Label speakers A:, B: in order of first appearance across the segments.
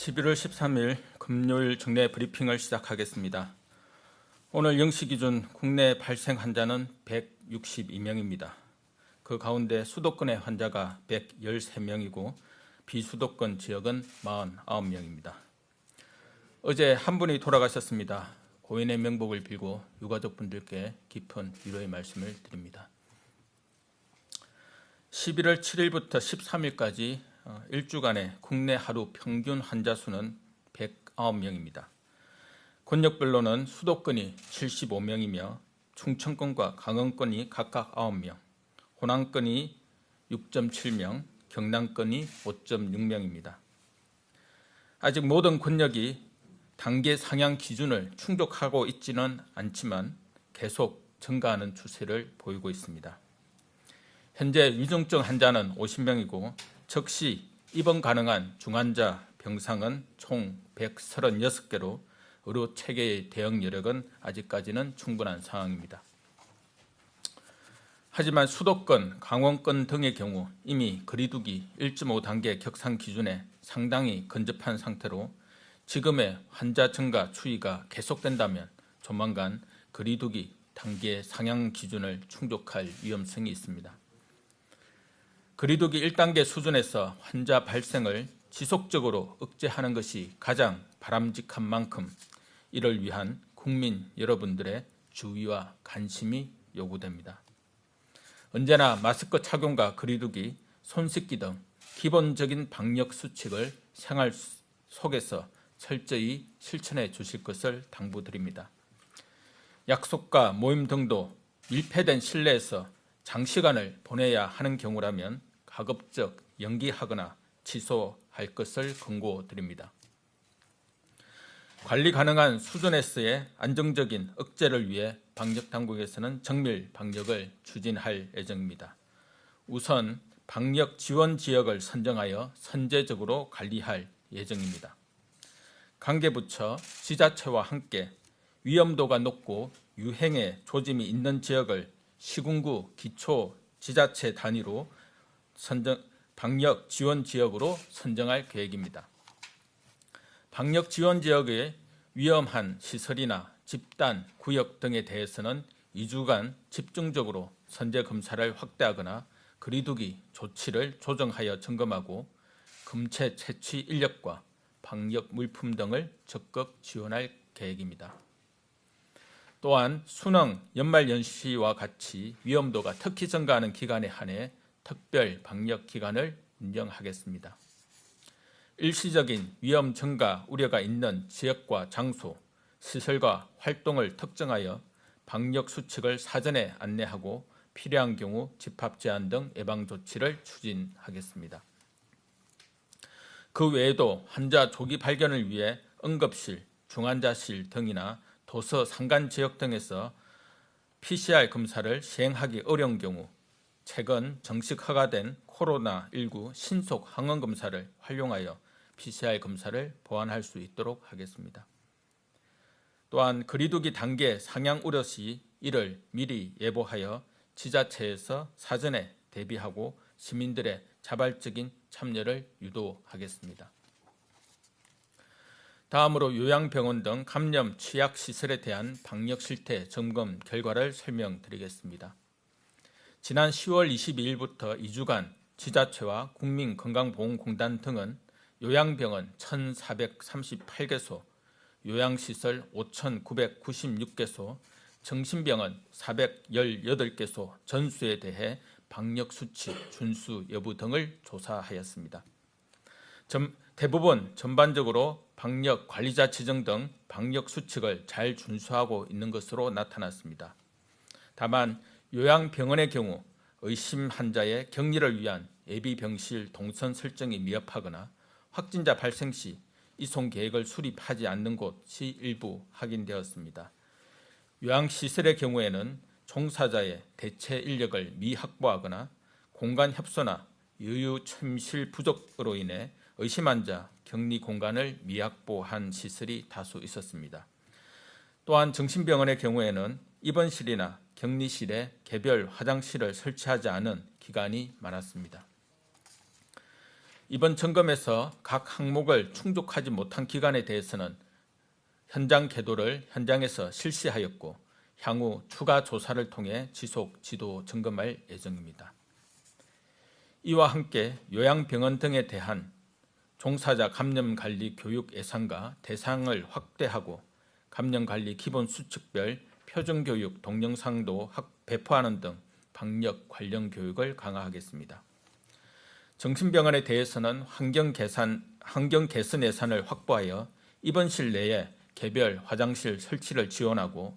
A: 11월 13일 금요일 정례 브리핑을 시작하겠습니다. 오늘 0시 기준 국내 발생 환자는 162명입니다. 그 가운데 수도권의 환자가 113명이고 비수도권 지역은 49명입니다. 어제 한 분이 돌아가셨습니다. 고인의 명복을 빌고 유가족분들께 깊은 위로의 말씀을 드립니다. 11월 7일부터 13일까지 일주간의 국내 하루 평균 환자 수는 109명입니다. 권역별로는 수도권이 75명이며 충청권과 강원권이 각각 9명, 호남권이 6.7명, 경남권이 5.6명입니다. 아직 모든 권역이 단계 상향 기준을 충족하고 있지는 않지만 계속 증가하는 추세를 보이고 있습니다. 현재 위중증 환자는 50명이고 즉시 입원 가능한 중환자 병상은 총 136개로 의료 체계의 대응 여력은 아직까지는 충분한 상황입니다. 하지만 수도권, 강원권 등의 경우 이미 거리두기 1.5단계 격상 기준에 상당히 근접한 상태로 지금의 환자 증가 추이가 계속된다면 조만간 거리두기 단계 상향 기준을 충족할 위험성이 있습니다. 거리두기 1단계 수준에서 환자 발생을 지속적으로 억제하는 것이 가장 바람직한 만큼 이를 위한 국민 여러분들의 주의와 관심이 요구됩니다. 언제나 마스크 착용과 거리두기, 손 씻기 등 기본적인 방역 수칙을 생활 속에서 철저히 실천해 주실 것을 당부드립니다. 약속과 모임 등도 밀폐된 실내에서 장시간을 보내야 하는 경우라면 가급적 연기하거나 취소할 것을 권고드립니다. 관리 가능한 수준에서의 안정적인 억제를 위해 방역당국에서는 정밀 방역을 추진할 예정입니다. 우선 방역 지원 지역을 선정하여 선제적으로 관리할 예정입니다. 관계부처, 지자체와 함께 위험도가 높고 유행에 조짐이 있는 지역을 시군구 기초 지자체 단위로 방역 지원 지역으로 선정할 계획입니다. 방역 지원 지역의 위험한 시설이나 집단, 구역 등에 대해서는 2주간 집중적으로 선제 검사를 확대하거나 거리두기 조치를 조정하여 점검하고 검체 채취 인력과 방역 물품 등을 적극 지원할 계획입니다. 또한 수능, 연말연시와 같이 위험도가 특히 증가하는 기간에 한해 특별 방역 기간을 인정하겠습니다. 일시적인 위험 증가 우려가 있는 지역과 장소, 시설과 활동을 특정하여 방역 수칙을 사전에 안내하고 필요한 경우 집합 제한 등 예방 조치를 추진하겠습니다. 그 외에도 환자 조기 발견을 위해 응급실, 중환자실 등이나 도서 상간 지역 등에서 PCR 검사를 시행하기 어려운 경우 최근 정식 허가된 코로나19 신속 항원 검사를 활용하여 PCR 검사를 보완할 수 있도록 하겠습니다. 또한 거리두기 단계 상향 우려 시 이를 미리 예보하여 지자체에서 사전에 대비하고 시민들의 자발적인 참여를 유도하겠습니다. 다음으로 요양병원 등 감염 취약 시설에 대한 방역 실태 점검 결과를 설명드리겠습니다. 지난 10월 22일부터 2주간 지자체와 국민건강보험공단 등은 요양병원 1,438개소, 요양시설 5,996개소, 정신병원 418개소 전수에 대해 방역수칙 준수 여부 등을 조사하였습니다. 대부분 전반적으로 방역관리자 지정 등 방역수칙을 잘 준수하고 있는 것으로 나타났습니다. 다만 요양병원의 경우 의심 환자의 격리를 위한 예비병실 동선 설정이 미흡하거나 확진자 발생 시 이송 계획을 수립하지 않는 곳이 일부 확인되었습니다. 요양시설의 경우에는 종사자의 대체 인력을 미확보하거나 공간 협소나 여유 침실 부족으로 인해 의심 환자 격리 공간을 미확보한 시설이 다수 있었습니다. 또한 정신병원의 경우에는 입원실이나 격리실에 개별 화장실을 설치하지 않은 기관이 많았습니다. 이번 점검에서 각 항목을 충족하지 못한 기관에 대해서는 현장 계도를 현장에서 실시하였고 향후 추가 조사를 통해 지속 지도 점검할 예정입니다. 이와 함께 요양병원 등에 대한 종사자 감염관리 교육 예산과 대상을 확대하고 감염관리 기본 수칙별 표준교육 동영상도 배포하는 등 방역 관련 교육을 강화하겠습니다. 정신병원에 대해서는 환경 개선 예산을 확보하여 입원실 내에 개별 화장실 설치를 지원하고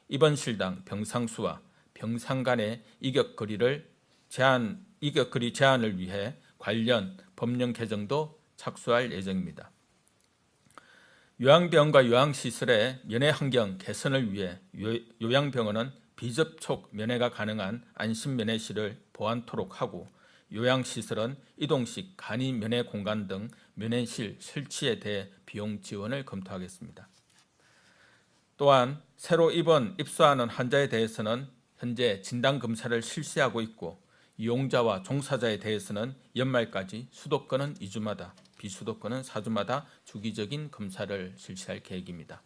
A: 입원실당 병상수와 병상 간의 이격거리 제한을 위해 관련 법령 개정도 착수할 예정입니다. 요양병원과 요양시설의 면회 환경 개선을 위해 요양병원은 비접촉 면회가 가능한 안심면회실을 보완토록 하고 요양시설은 이동식 간이 면회 공간 등 면회실 설치에 대해 비용 지원을 검토하겠습니다. 또한 새로 입소하는 환자에 대해서는 현재 진단검사를 실시하고 있고 이용자와 종사자에 대해서는 연말까지 수도권은 2주마다, 비수도권은 4주마다 주기적인 검사를 실시할 계획입니다.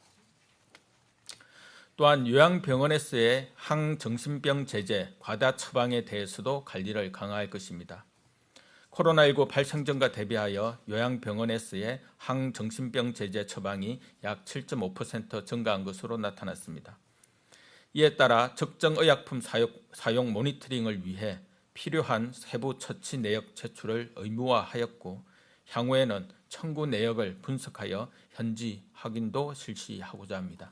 A: 또한 요양병원에서의 항정신병 제재, 과다 처방에 대해서도 관리를 강화할 것입니다. 코로나19 발생전과 대비하여 요양병원에서의 항정신병 제재 처방이 약 7.5% 증가한 것으로 나타났습니다. 이에 따라 적정 의약품 사용 모니터링을 위해 필요한 세부 처치 내역 제출을 의무화하였고 향후에는 청구 내역을 분석하여 현지 확인도 실시하고자 합니다.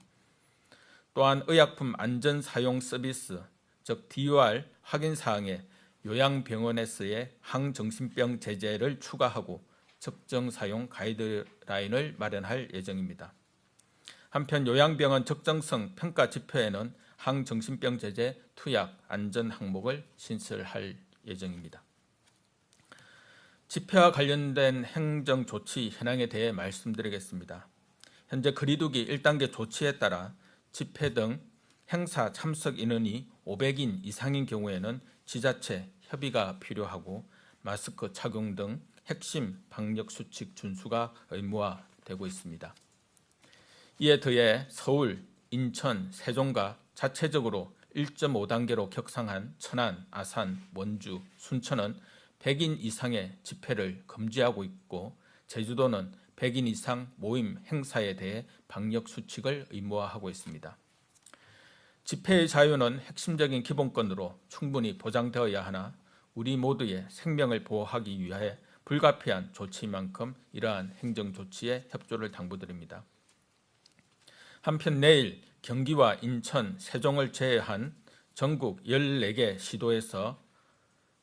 A: 또한 의약품 안전 사용 서비스, 즉 DOR 확인 사항에 요양병원에서의 항정신병 제재를 추가하고 적정 사용 가이드라인을 마련할 예정입니다. 한편 요양병원 적정성 평가 지표에는 항정신병 제재 투약 안전 항목을 신설할 예정입니다. 집회와 관련된 행정 조치 현황에 대해 말씀드리겠습니다. 현재 거리두기 1단계 조치에 따라 집회 등 행사 참석 인원이 500인 이상인 경우에는 지자체 협의가 필요하고 마스크 착용 등 핵심 방역 수칙 준수가 의무화되고 있습니다. 이에 더해 서울, 인천, 세종과 자체적으로 1.5단계로 격상한 천안, 아산, 원주, 순천은 100인 이상의 집회를 금지하고 있고 제주도는 100인 이상 모임 행사에 대해 방역 수칙을 의무화하고 있습니다. 집회의 자유는 핵심적인 기본권으로 충분히 보장되어야 하나 우리 모두의 생명을 보호하기 위해 불가피한 조치인 만큼 이러한 행정조치에 협조를 당부드립니다. 한편 내일 경기와 인천, 세종을 제외한 전국 14개 시도에서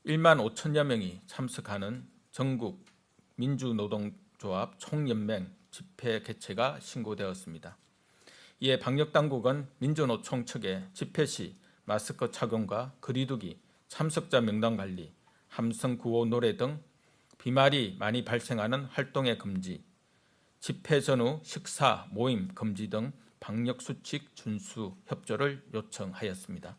A: 1만 5천여 명이 참석하는 전국 민주노동조합 총연맹 집회 개최가 신고되었습니다. 이에 방역당국은 민주노총 측에 집회 시 마스크 착용과 거리두기, 참석자 명단 관리, 함성 구호 노래 등 비말이 많이 발생하는 활동의 금지, 집회 전후 식사, 모임 금지 등 방역수칙 준수 협조를 요청하였습니다.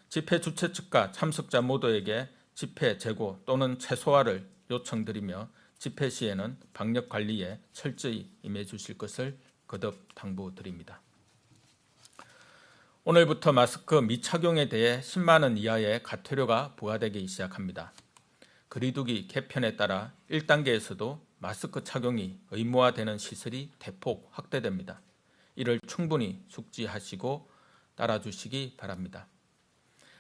A: 집회 주최 측과 참석자 모두에게 집회 재고 또는 최소화를 요청드리며 집회 시에는 방역 관리에 철저히 임해 주실 것을 거듭 당부드립니다. 오늘부터 마스크 미착용에 대해 10만 원 이하의 과태료가 부과되기 시작합니다. 거리두기 개편에 따라 1단계에서도 마스크 착용이 의무화되는 시설이 대폭 확대됩니다. 이를 충분히 숙지하시고 따라주시기 바랍니다.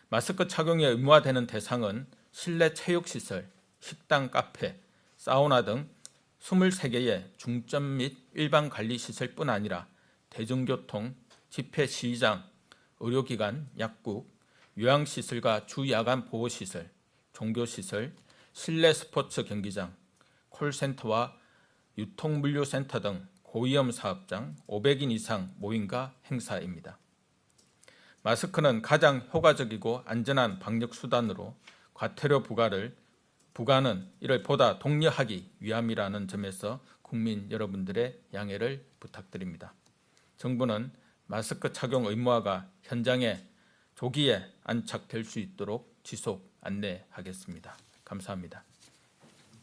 A: 마스크 착용이 의무화되는 대상은 실내 체육시설, 식당, 카페, 사우나 등 23개의 중점 및 일반 관리시설뿐 아니라 대중교통, 집회 시장, 의료기관, 약국, 요양시설과 주야간 보호시설, 종교시설, 실내 스포츠 경기장, 콜센터와 유통물류센터 등 고위험 사업장 500인 이상 모임과 행사입니다. 마스크는 가장 효과적이고 안전한 방역수단으로 과태료 부과는 이를 보다 독려하기 위함이라는 점에서 국민 여러분들의 양해를 부탁드립니다. 정부는 마스크 착용 의무화가 현장에 조기에 안착될 수 있도록 지속 안내하겠습니다. 감사합니다.